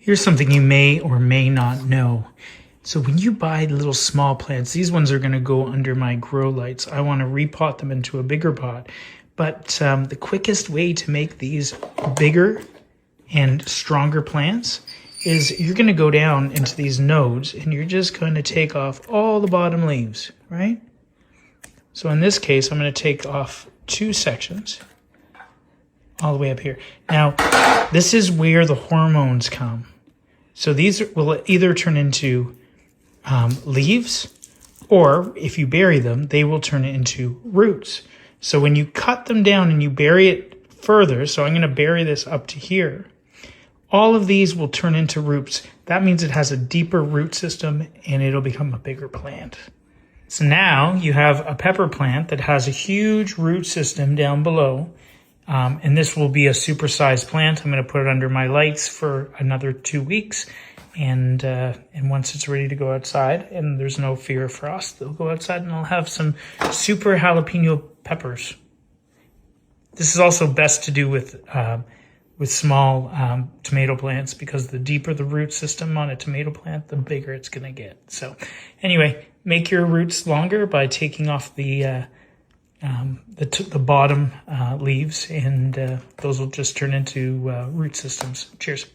Here's something you may or may not know. So when you buy little small plants, these ones are going to go under my grow lights. I want to repot them into a bigger pot. But the quickest way to make these bigger and stronger plants is you're going to go down into these nodes and you're just going to take off all the bottom leaves, right? So in this case, I'm going to take off 2 sections all the way up here. Now, this is where the hormones come. So these will either turn into leaves, or if you bury them, they will turn into roots. So when you cut them down and you bury it further, so I'm going to bury this up to here, all of these will turn into roots. That means it has a deeper root system and it'll become a bigger plant. So now you have a pepper plant that has a huge root system down below. And this will be a supersized plant. I'm going to put it under my lights for another 2 weeks. And once it's ready to go outside and there's no fear of frost, they'll go outside and I'll have some super jalapeno peppers. This is also best to do with small tomato plants, because the deeper the root system on a tomato plant, the bigger it's going to get. So anyway, make your roots longer by taking off the bottom leaves, and those will just turn into root systems. Cheers.